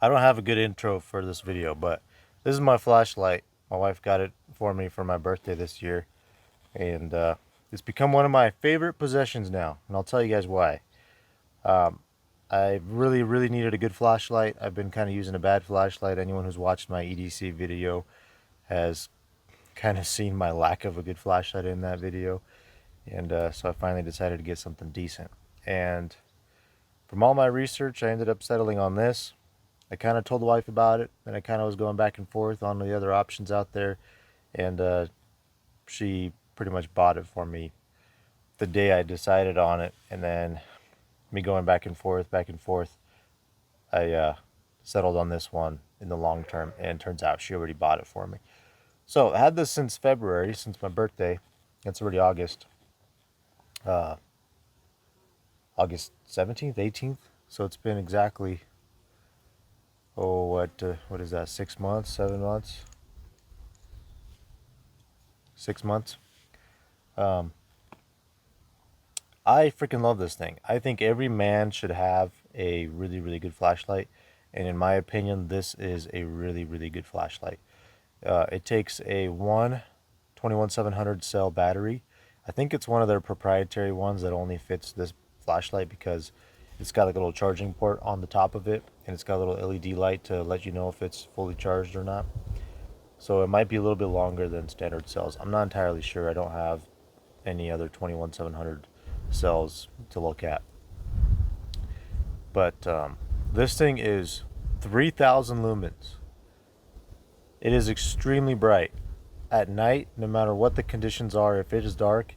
I don't have a good intro for this video, but this is my flashlight. My wife got it for me for my birthday this year, and it's become one of my favorite possessions now, and I'll tell you guys why. Um, I really needed a good flashlight. I've been kind of using a bad flashlight. Anyone who's watched my EDC video has kind of seen my lack of a good flashlight in that video, and so I finally decided to get something decent. And from all my research, I ended up settling on this. I kind of told the wife about it, and I kind of was going back and forth on the other options out there, and she pretty much bought it for me the day I decided on it, and then me going back and forth, I settled on this one in the long term, and turns out she already bought it for me. So I had this since February, since my birthday. It's already August, uh, August 17th, 18th. So it's been exactly, what is that, 6 months, 7 months? 6 months. Um, I freaking love this thing. I think every man should have a really good flashlight. And in my opinion, this is a really good flashlight. It takes a 21700 cell battery. I think it's one of their proprietary ones that only fits this flashlight because it's got like a little charging port on the top of it, and it's got a little LED light to let you know if it's fully charged or not. So it might be a little bit longer than standard cells. I'm not entirely sure. I don't have any other 21700 cells to look at. But this thing is 3000 lumens. It is extremely bright. At night, no matter what the conditions are, if it is dark,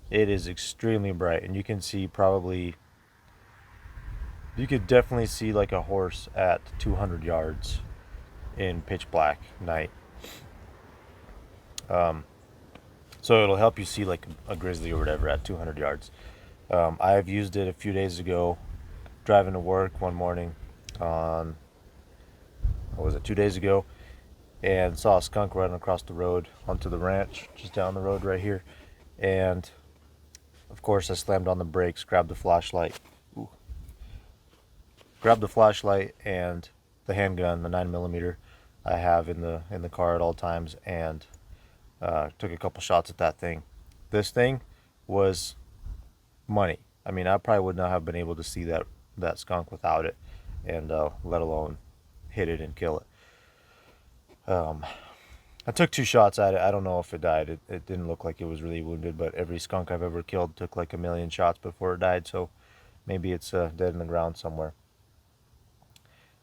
it is extremely bright. And you can see you could definitely see like a horse at 200 yards in pitch black night. So it'll help you see like a grizzly or whatever at 200 yards. I've used it a few days ago, driving to work one morning on, what was it, 2 days ago, and saw a skunk running across the road onto the ranch, just down the road right here. And of course I slammed on the brakes, grabbed the flashlight, and the handgun, the 9mm I have in the car at all times, and took a couple shots at that thing. This thing was money. I mean, I probably would not have been able to see that skunk without it, and let alone hit it and kill it. I took 2 shots at it. I don't know if it died. It didn't look like it was really wounded, but every skunk I've ever killed took like 1,000,000 shots before it died, so maybe it's dead in the ground somewhere.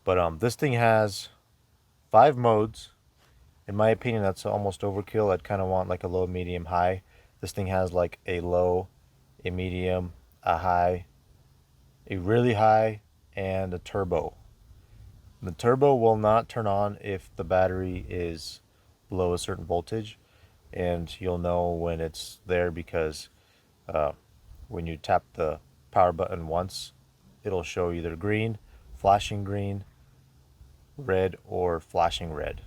But this thing has 5 modes. In my opinion, that's almost overkill. I'd kind of want like a low, medium, high. This thing has like a low, a medium, a high, a really high, and a turbo. The turbo will not turn on if the battery is below a certain voltage, and you'll know when it's there because when you tap the power button once, it'll show either green, flashing green, red, or flashing red.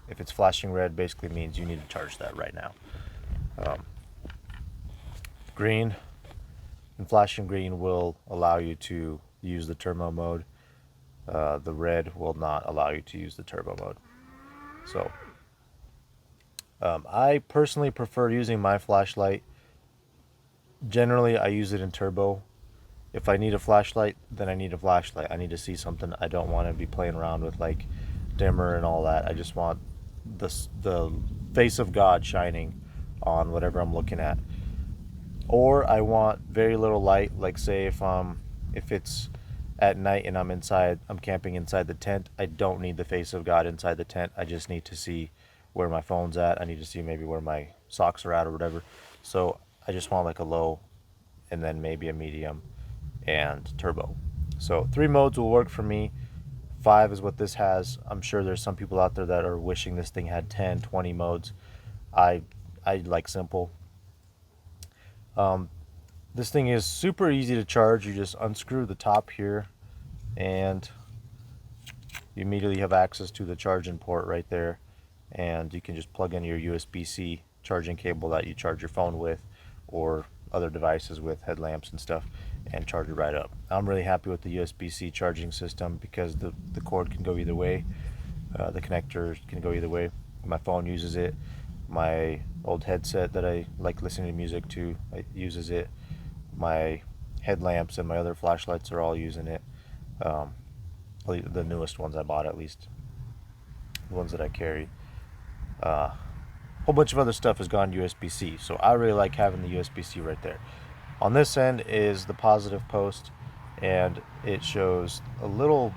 If it's flashing red, basically means you need to charge that right now. Green and flashing green will allow you to use the turbo mode. The red will not allow you to use the turbo mode. So I personally prefer using my flashlight. Generally, I use it in turbo. If I need a flashlight, then I need a flashlight. I need to see something. I don't want to be playing around with like dimmer and all that. I just want the face of God shining on whatever I'm looking at. Or I want very little light, like say if it's at night and I'm camping inside the tent, I don't need the face of God inside the tent. I just need to see where my phone's at. I need to see maybe where my socks are at or whatever. So I just want like a low, and then maybe a medium and turbo. So 3 modes will work for me. 5 is what this has. I'm sure there's some people out there that are wishing this thing had 10, 20 modes. I like simple. This thing is super easy to charge. You just unscrew the top here, and you immediately have access to the charging port right there, and you can just plug in your USB-C charging cable that you charge your phone with, or other devices with headlamps and stuff and charge it right up. I'm really happy with the USB-C charging system because the cord can go either way. The connector can go either way. My phone uses it. My old headset that I like listening to music to, it uses it. My headlamps and my other flashlights are all using it. The newest ones I bought, at least the ones that I carry. A whole bunch of other stuff has gone USB-C, so I really like having the USB-C right there. On this end is the positive post, and it shows a little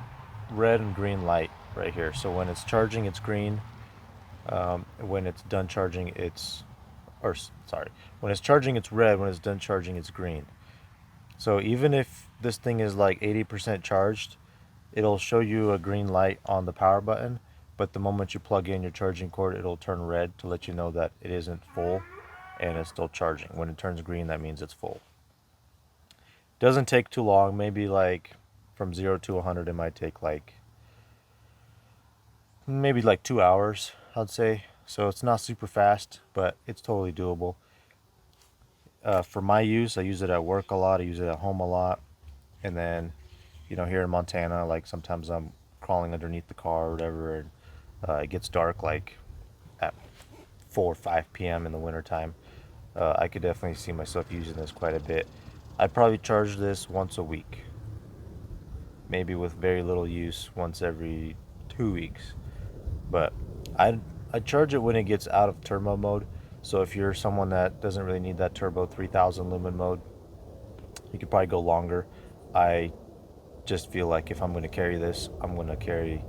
red and green light right here. So when it's charging, it's green. When it's done charging, when it's charging, it's red. When it's done charging, it's green. So even if this thing is like 80% charged, it'll show you a green light on the power button, but the moment you plug in your charging cord, it'll turn red to let you know that it isn't full and it's still charging. When it turns green, that means it's full. Doesn't take too long. Maybe like from 0 to 100, it might take maybe like 2 hours, I'd say. So it's not super fast, but it's totally doable. For my use, I use it at work a lot. I use it at home a lot. And then, here in Montana, like sometimes I'm crawling underneath the car or whatever, and it gets dark like at 4 or 5 p.m. in the wintertime. I could definitely see myself using this quite a bit. I'd probably charge this once a week. Maybe with very little use, once every 2 weeks. But I charge it when it gets out of turbo mode. So if you're someone that doesn't really need that turbo 3000 lumen mode, you could probably go longer. I just feel like if I'm going to carry this, I'm going to carry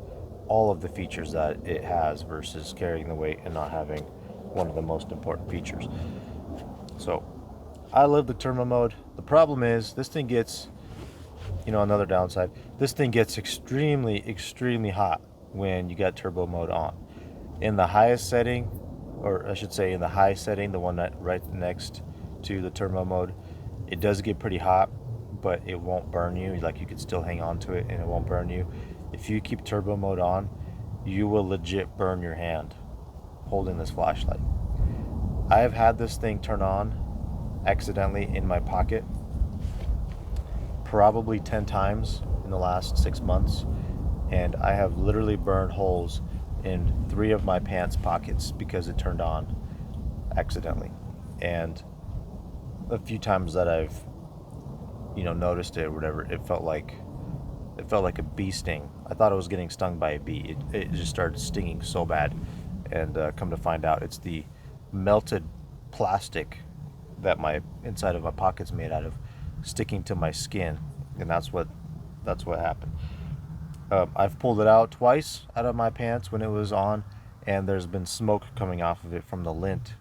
all of the features that it has versus carrying the weight and not having one of the most important features. So I love the turbo mode. The problem is this thing gets, another downside, this thing gets extremely hot when you got turbo mode on. In the highest setting, or I should say in the high setting, the one that right next to the turbo mode, it does get pretty hot, but it won't burn you. Like, you can still hang on to it and it won't burn you. If you keep turbo mode on, you will legit burn your hand holding this flashlight. I have had this thing turn on accidentally in my pocket probably 10 times in the last 6 months, and I have literally burned holes in 3 of my pants pockets because it turned on accidentally. And a few times that I've noticed it or whatever, it felt like a bee sting. I thought I was getting stung by a bee. It just started stinging so bad, and come to find out, it's the melted plastic that my inside of my pocket's made out of sticking to my skin, and that's what happened. I've pulled it out twice out of my pants when it was on, and there's been smoke coming off of it from the lint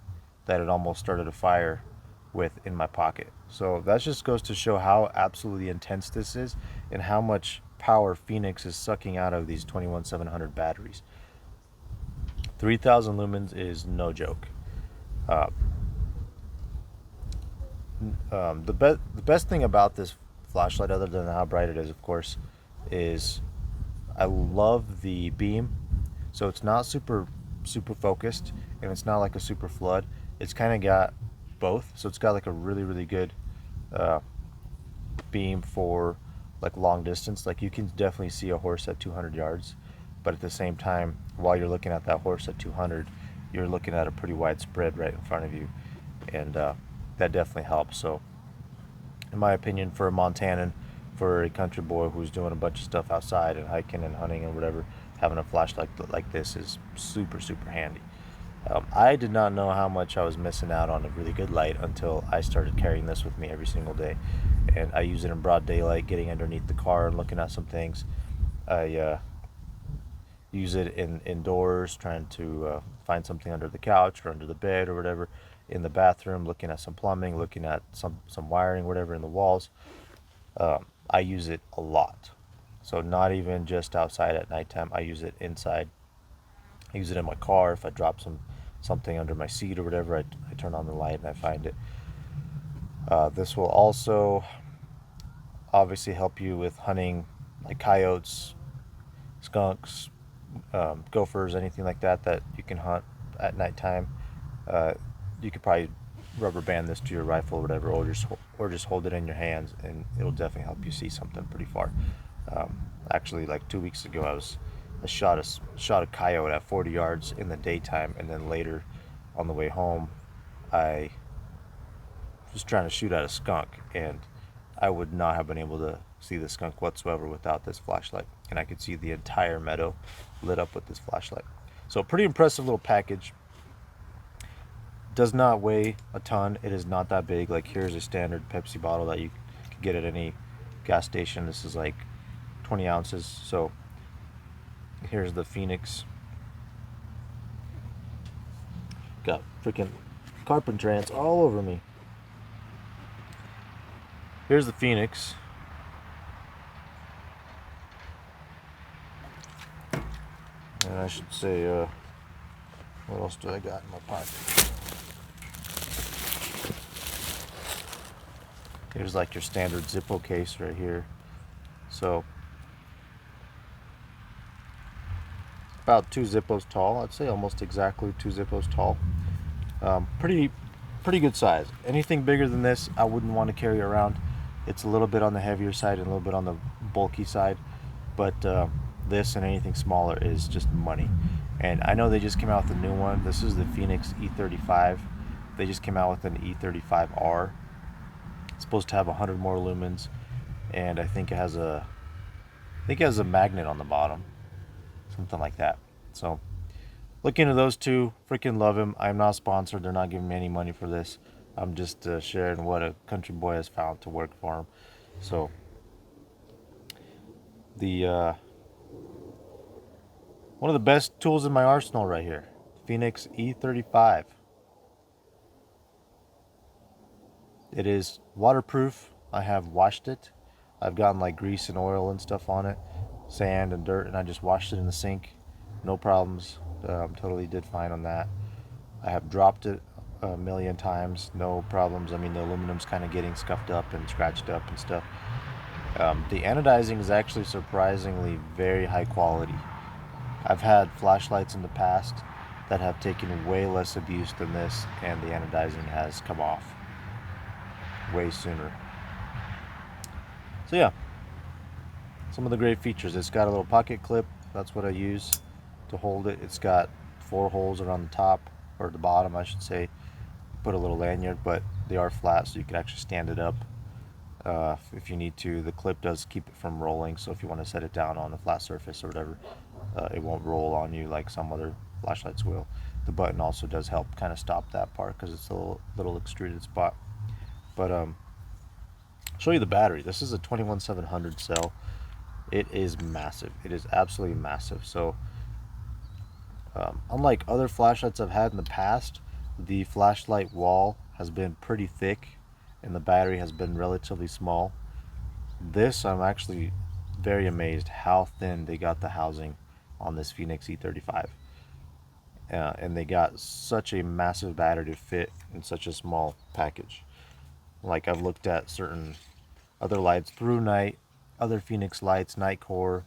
that it almost started a fire with in my pocket. So that just goes to show how absolutely intense this is and how much power Fenix is sucking out of these 21700 batteries. 3000 lumens is no joke. The best thing about this flashlight, other than how bright it is, of course, is I love the beam. So it's not super focused, and it's not like a super flood. It's kind of got both. So it's got like a really good beam for like long distance. Like, you can definitely see a horse at 200 yards, but at the same time, while you're looking at that horse at 200, you're looking at a pretty wide spread right in front of you, and that definitely helps. So in my opinion, for a Montanan, for a country boy who's doing a bunch of stuff outside and hiking and hunting and whatever, having a flashlight like this is super handy. I did not know how much I was missing out on a really good light until I started carrying this with me every single day, and I use it in broad daylight, getting underneath the car and looking at some things. I use it indoors, trying to find something under the couch or under the bed or whatever, in the bathroom, looking at some plumbing, looking at some wiring, whatever, in the walls. I use it a lot. So not even just outside at nighttime, I use it inside. I use it in my car. If I drop something under my seat or whatever, I turn on the light and I find it. This will also obviously help you with hunting, like coyotes, skunks, gophers, anything like that you can hunt at nighttime. You could probably rubber band this to your rifle or whatever, or just hold it in your hands, and it'll definitely help you see something pretty far. Actually, like 2 weeks ago, I shot a coyote at 40 yards in the daytime, and then later on the way home, I was trying to shoot at a skunk, and I would not have been able to see the skunk whatsoever without this flashlight, and I could see the entire meadow lit up with this flashlight. So pretty impressive little package. Does not weigh a ton. It is not that big. Like, here's a standard Pepsi bottle that you can get at any gas station. This is like 20 ounces. So here's the Fenix. Got freaking carpenter ants all over me. Here's the Fenix. And I should say, what else do I got in my pocket? Here's like your standard Zippo case right here. So about 2 Zippos tall. I'd say almost exactly 2 Zippos tall. Pretty good size. Anything bigger than this, I wouldn't want to carry around. It's a little bit on the heavier side and a little bit on the bulky side. But this and anything smaller is just money. And I know they just came out with a new one. This is the Fenix E35. They just came out with an E35R. It's supposed to have 100 more lumens, and I think it has a magnet on the bottom, something like that. So look into those two. Freaking love them. I'm not sponsored. They're not giving me any money for this. I'm just sharing what a country boy has found to work for him. So the one of the best tools in my arsenal right here, Fenix E35. It is waterproof. I have washed it. I've gotten like grease and oil and stuff on it, sand and dirt, and I just washed it in the sink. No problems. Totally did fine on that. I have dropped it a million times. No problems. I mean, the aluminum's kind of getting scuffed up and scratched up and stuff. The anodizing is actually surprisingly very high quality. I've had flashlights in the past that have taken way less abuse than this, and the anodizing has come off way sooner. So yeah, some of the great features. It's got a little pocket clip. That's what I use to hold it. It's got 4 holes around the top, or the bottom I should say. Put a little lanyard, but they are flat, so you can actually stand it up if you need to. The clip does keep it from rolling, so if you want to set it down on a flat surface or whatever, it won't roll on you like some other flashlights will. The button also does help kind of stop that part because it's a little extruded spot. But I'll show you the battery. This is a 21700 cell. It is massive. It is absolutely massive. So unlike other flashlights I've had in the past, the flashlight wall has been pretty thick and the battery has been relatively small. This, I'm actually very amazed how thin they got the housing on this Fenix E35. And they got such a massive battery to fit in such a small package. Like, I've looked at certain other lights, Through Night, other Fenix lights, Night Core,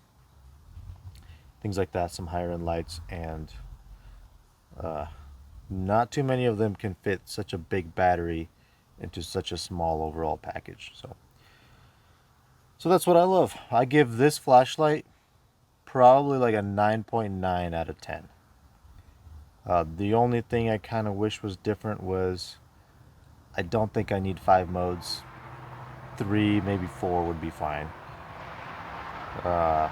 things like that, some higher end lights, and not too many of them can fit such a big battery into such a small overall package. So that's what I love. I give this flashlight probably like a 9.9 out of 10. The only thing I kind of wish was different was I don't think I need 5 modes. 3, maybe 4 would be fine. I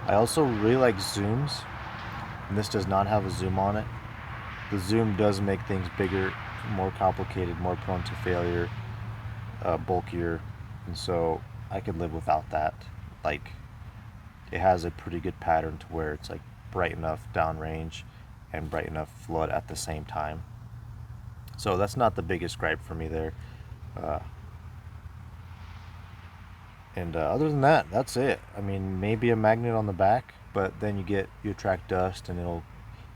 also really like zooms, and this does not have a zoom on it. The zoom does make things bigger, more complicated, more prone to failure, bulkier, and so I could live without that. Like, it has a pretty good pattern to where it's like bright enough downrange and bright enough flood at the same time. So that's not the biggest gripe for me there. Other than that, that's it. I mean, maybe a magnet on the back, but then you attract dust, and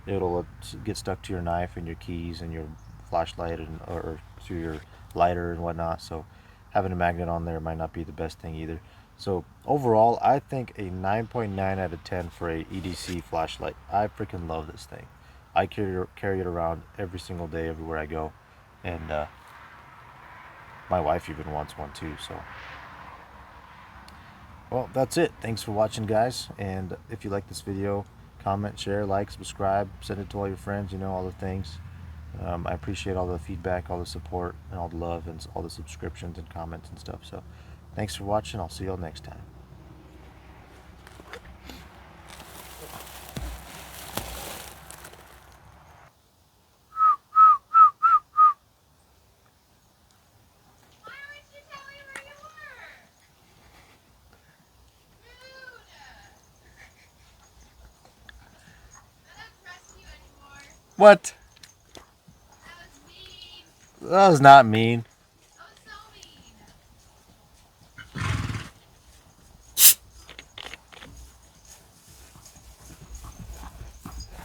it'll get stuck to your knife and your keys and your flashlight or to your lighter and whatnot. So having a magnet on there might not be the best thing either. So overall, I think a 9.9 out of 10 for a EDC flashlight. I freaking love this thing. I carry it around every single day, everywhere I go, And my wife even wants one too. So, well, that's it. Thanks for watching, guys. And if you like this video, comment, share, like, subscribe, send it to all your friends. You know, all the things. I appreciate all the feedback, all the support, and all the love, and all the subscriptions and comments and stuff. So, thanks for watching. I'll see you all next time. What? That was not mean. That was so mean.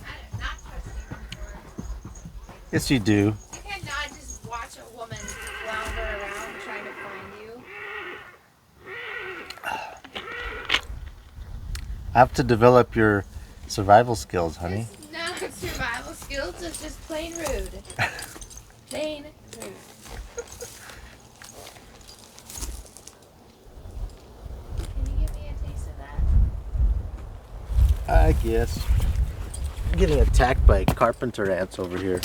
I do not trust you anymore. Yes, you do. You cannot just watch a woman flounder around trying to find you. I have to develop your survival skills, honey. It's not survival skills, it's just plain rude. Plain rude. Can you give me a taste of that? I guess. I'm getting attacked by carpenter ants over here.